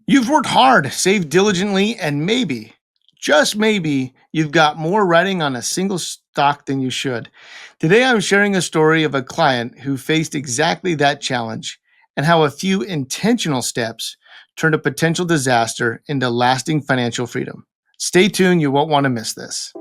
You've worked hard, saved diligently, and maybe, just maybe, you've got more writing on a single stock than you should. Today, I'm sharing a story of a client who faced exactly that challenge and how a few intentional steps turned a potential disaster into lasting financial freedom. Stay tuned, you won't want to miss this.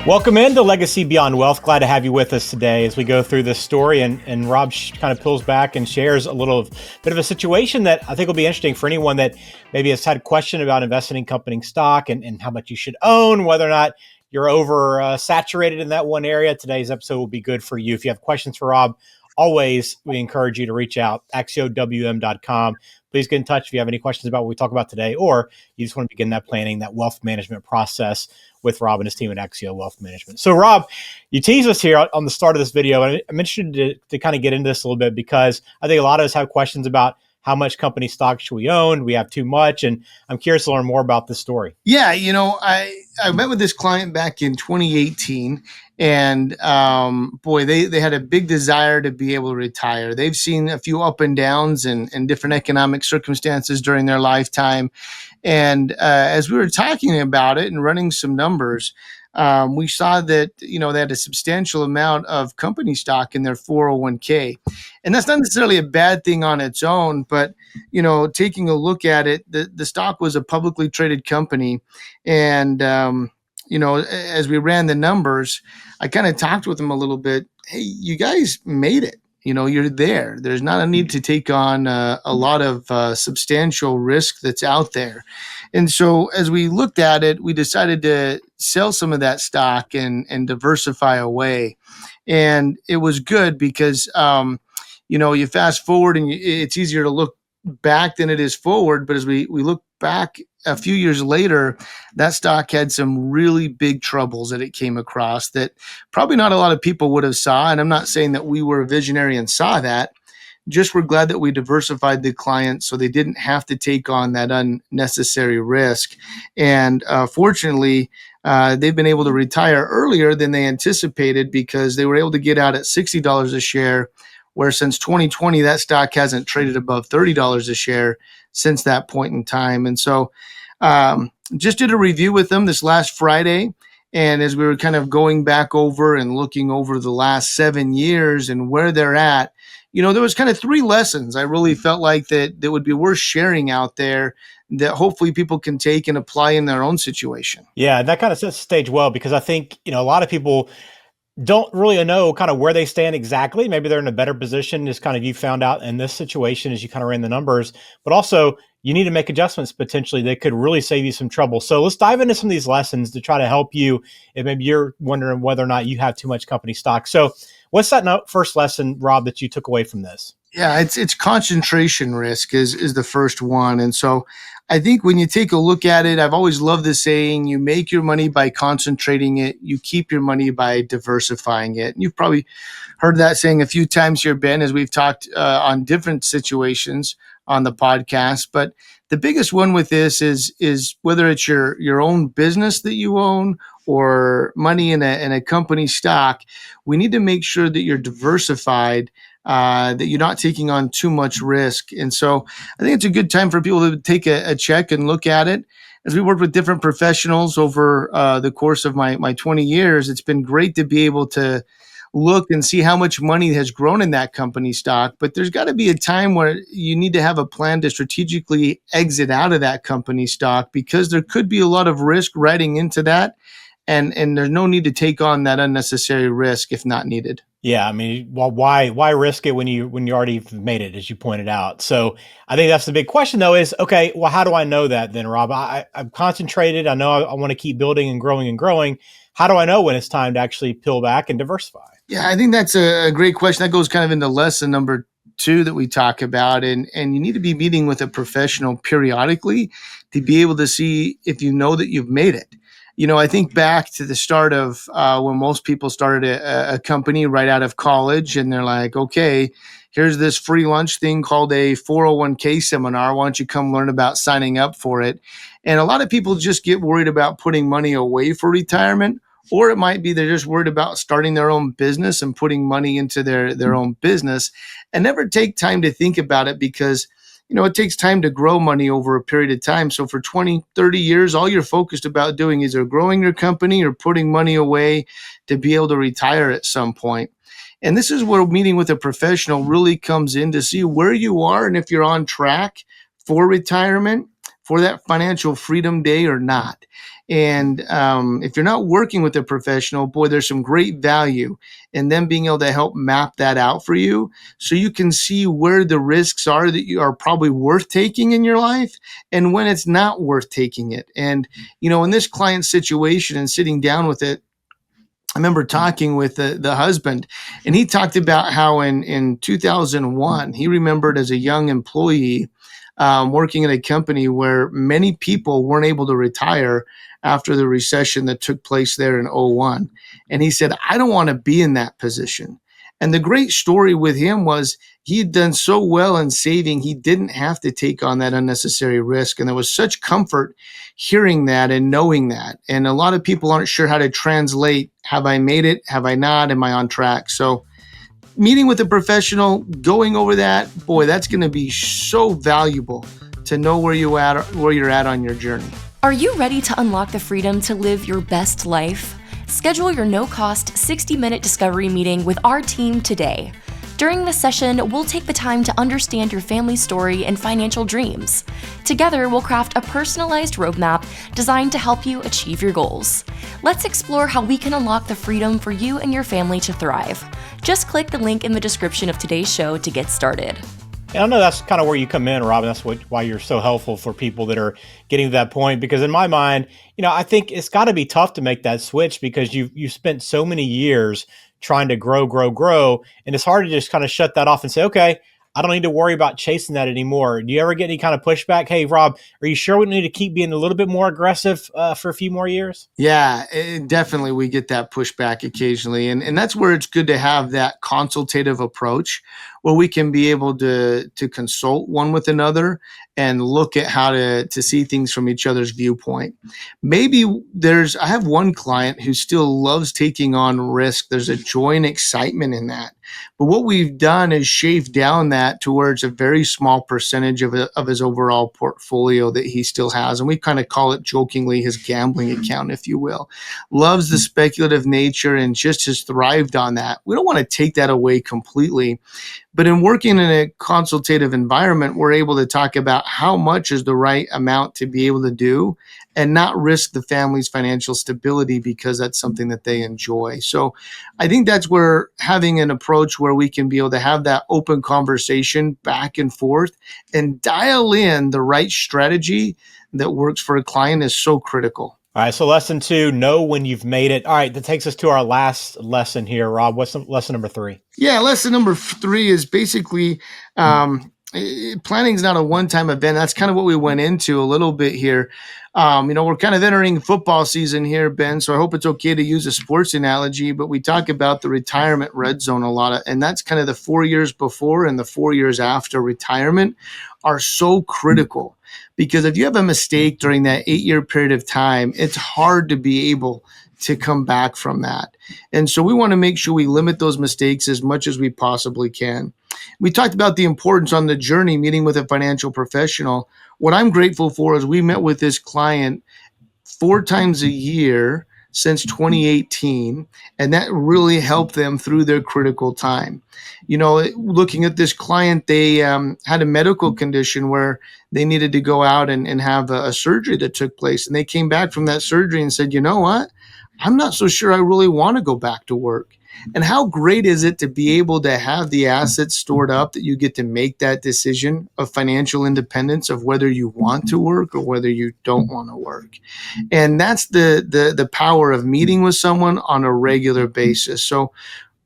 Welcome into Legacy Beyond Wealth. Glad to have you with us today as we go through this story. And Rob kind of pulls back and shares a little bit of a situation that I think will be interesting for anyone that maybe has had a question about investing in company stock and how much you should own, whether or not you're over saturated in that one area. Today's episode will be good for you. If you have questions for Rob, always we encourage you to reach out, axiowm.com. Please get in touch if you have any questions about what we talk about today, or you just want to begin that planning, that wealth management process with Rob and his team at Axio Wealth Management. So Rob, you teased us here on the start of this video, and I'm interested to kind of get into this a little bit because I think a lot of us have questions about how much company stock should we own? We have too much, and I'm curious to learn more about this story. Yeah, I met with this client back in 2018, and boy, they had a big desire to be able to retire. They've seen a few up and downs and different economic circumstances during their lifetime. And as we were talking about it and running some numbers, we saw that they had a substantial amount of company stock in their 401k, and that's not necessarily a bad thing on its own. But taking a look at it, the stock was a publicly traded company, and as we ran the numbers, I kind of talked with them a little bit. Hey, you guys made it. You're there. There's not a need to take on a lot of substantial risk that's out there. And so as we looked at it, we decided to sell some of that stock and diversify away. And it was good because, you fast forward and it's easier to look back than it is forward. But as we look back a few years later, that stock had some really big troubles that it came across that probably not a lot of people would have saw. And I'm not saying that we were a visionary and saw that. Just we're glad that we diversified the clients so they didn't have to take on that unnecessary risk. And fortunately, they've been able to retire earlier than they anticipated because they were able to get out at $60 a share, where since 2020, that stock hasn't traded above $30 a share since that point in time. And so just did a review with them this last Friday. And as we were kind of going back over and looking over the last 7 years and where they're at, there was kind of three lessons I really felt like that would be worth sharing out there that hopefully people can take and apply in their own situation. Yeah, that kind of sets the stage well, because I think, a lot of people don't really know kind of where they stand exactly. Maybe they're in a better position, as kind of you found out in this situation as you kind of ran the numbers, but also you need to make adjustments potentially that could really save you some trouble. So let's dive into some of these lessons to try to help you if maybe you're wondering whether or not you have too much company stock. So what's that first lesson, Rob, that you took away from this? Yeah, it's concentration risk is the first one. And so I think when you take a look at it, I've always loved the saying, you make your money by concentrating it, you keep your money by diversifying it. And you've probably heard that saying a few times here, Ben, as we've talked on different situations on the podcast. But the biggest one with this is whether it's your own business that you own or money in a company stock, we need to make sure that you're diversified, that you're not taking on too much risk. And so I think it's a good time for people to take a check and look at it. As we worked with different professionals over the course of my 20 years, it's been great to be able to look and see how much money has grown in that company stock. But there's got to be a time where you need to have a plan to strategically exit out of that company stock, because there could be a lot of risk riding into that. And there's no need to take on that unnecessary risk if not needed. Yeah, I mean, well, why risk it when you already made it, as you pointed out? So I think that's the big question, though. Is okay. Well, how do I know that then, Rob? I'm concentrated. I know I want to keep building and growing and growing. How do I know when it's time to actually peel back and diversify? Yeah, I think that's a great question. That goes kind of into lesson number 2 that we talk about, and you need to be meeting with a professional periodically to be able to see if you know that you've made it. I think back to the start of when most people started a company right out of college, and they're like, okay, here's this free lunch thing called a 401k seminar. Why don't you come learn about signing up for it? And a lot of people just get worried about putting money away for retirement or it might be they're just worried about starting their own business and putting money into their own business and never take time to think about it because it takes time to grow money over a period of time. So for 20, 30 years, all you're focused about doing is either growing your company or putting money away to be able to retire at some point. And this is where meeting with a professional really comes in to see where you are and if you're on track for retirement, for that financial freedom day or not. And if you're not working with a professional, boy, there's some great value in them being able to help map that out for you so you can see where the risks are that you are probably worth taking in your life and when it's not worth taking it. And, in this client situation and sitting down with it, I remember talking with the husband, and he talked about how in 2001, he remembered as a young employee working at a company where many people weren't able to retire after the recession that took place there in '01. And he said, I don't want to be in that position. And the great story with him was he had done so well in saving, he didn't have to take on that unnecessary risk. And there was such comfort hearing that and knowing that. And a lot of people aren't sure how to translate, have I made it? Have I not? Am I on track? So meeting with a professional, going over that, boy, that's going to be so valuable to know where you're at on your journey. Are you ready to unlock the freedom to live your best life? Schedule your no-cost 60-minute discovery meeting with our team today. During this session, we'll take the time to understand your family story and financial dreams. Together, we'll craft a personalized roadmap designed to help you achieve your goals. Let's explore how we can unlock the freedom for you and your family to thrive. Just click the link in the description of today's show to get started. And I know that's kind of where you come in, Rob. And that's why you're so helpful for people that are getting to that point. Because in my mind, I think it's got to be tough to make that switch because you spent so many years trying to grow, and it's hard to just kind of shut that off and say, okay, I don't need to worry about chasing that anymore. Do you ever get any kind of pushback? Hey, Rob, are you sure we need to keep being a little bit more aggressive for a few more years? Yeah, definitely we get that pushback occasionally. And that's where it's good to have that consultative approach where we can be able to consult one with another and look at how to see things from each other's viewpoint. Maybe I have one client who still loves taking on risk. There's a joy and excitement in that. But what we've done is shaved down that to where it's a very small percentage of his overall portfolio that he still has. And we kind of call it jokingly his gambling account, if you will. Loves the speculative nature and just has thrived on that. We don't want to take that away completely. But in working in a consultative environment, we're able to talk about how much is the right amount to be able to do and not risk the family's financial stability because that's something that they enjoy. So I think that's where having an approach where we can be able to have that open conversation back and forth and dial in the right strategy that works for a client is so critical. All right, so lesson 2, know when you've made it. All right, that takes us to our last lesson here, Rob. What's lesson number 3? Yeah, lesson number 3 is basically planning is not a one-time event. That's kind of what we went into a little bit here. We're kind of entering football season here, Ben, so I hope it's okay to use a sports analogy, but we talk about the retirement red zone a lot, and that's kind of the 4 years before and the 4 years after retirement are so critical. Because if you have a mistake during that 8-year period of time, it's hard to be able to come back from that. And so we want to make sure we limit those mistakes as much as we possibly can. We talked about the importance on the journey, meeting with a financial professional. What I'm grateful for is we met with this client 4 times a year since 2018, and that really helped them through their critical time. Looking at this client, they had a medical condition where they needed to go out and have a surgery that took place. And they came back from that surgery and said, you know what? I'm not so sure I really want to go back to work. And how great is it to be able to have the assets stored up that you get to make that decision of financial independence of whether you want to work or whether you don't want to work. And that's the power of meeting with someone on a regular basis. So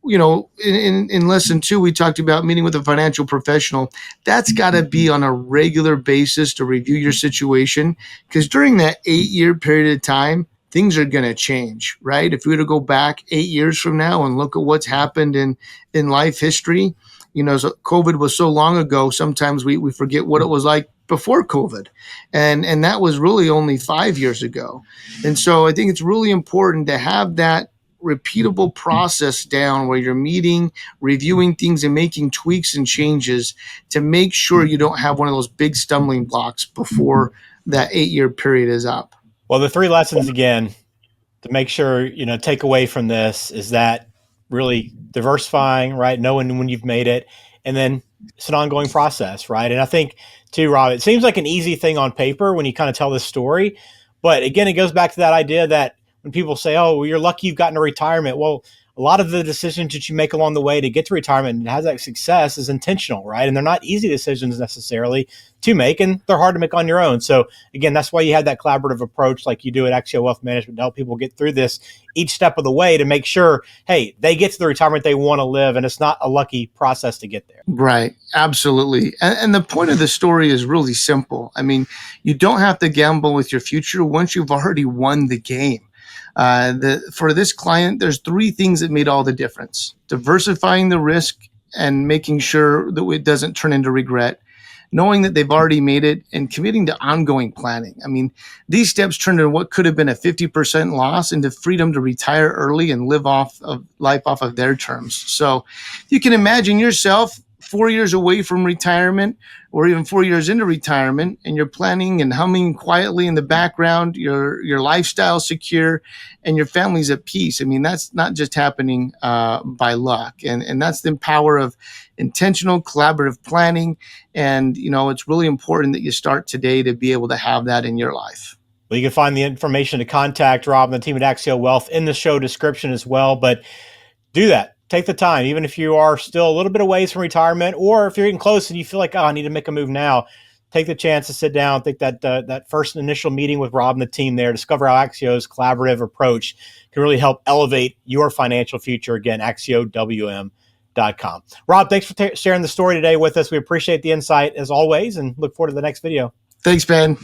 in lesson 2, we talked about meeting with a financial professional. That's got to be on a regular basis to review your situation, because during that 8-year period of time, things are going to change, right? If we were to go back 8 years from now and look at what's happened in life history, so COVID was so long ago, sometimes we forget what it was like before COVID, and that was really only 5 years ago. And so I think it's really important to have that repeatable process down where you're meeting, reviewing things, and making tweaks and changes to make sure you don't have one of those big stumbling blocks before that 8-year period is up. Well, the 3 lessons again to make sure, take away from this is that really diversifying, right? Knowing when you've made it, and then it's an ongoing process, right? And I think too, Rob, it seems like an easy thing on paper when you kind of tell this story, but again, it goes back to that idea that when people say, "Oh, well, you're lucky you've gotten to retirement," well, a lot of the decisions that you make along the way to get to retirement and have that success is intentional, right? And they're not easy decisions necessarily to make, and they're hard to make on your own. So again, that's why you have that collaborative approach like you do at Axio Wealth Management to help people get through this each step of the way to make sure, hey, they get to the retirement they want to live, and it's not a lucky process to get there. Right. Absolutely. And the point of the story is really simple. I mean, you don't have to gamble with your future once you've already won the game. For this client, there's 3 things that made all the difference: diversifying the risk and making sure that it doesn't turn into regret, knowing that they've already made it, and committing to ongoing planning. I mean, these steps turned into what could have been a 50% loss into freedom to retire early and live off of life off of their terms. So you can imagine yourself 4 years away from retirement, or even 4 years into retirement, and you're planning and humming quietly in the background, your lifestyle secure, and your family's at peace. I mean, that's not just happening by luck, and that's the power of intentional collaborative planning. And it's really important that you start today to be able to have that in your life. Well, you can find the information to contact Rob and the team at Axio Wealth in the show description as well. But do that. Take the time, even if you are still a little bit away from retirement, or if you're getting close and you feel like, I need to make a move now. Take the chance to sit down, take that first initial meeting with Rob and the team there, discover how Axio's collaborative approach can really help elevate your financial future. Again, AxioWM.com. Rob, thanks for sharing the story today with us. We appreciate the insight as always, and look forward to the next video. Thanks, Ben.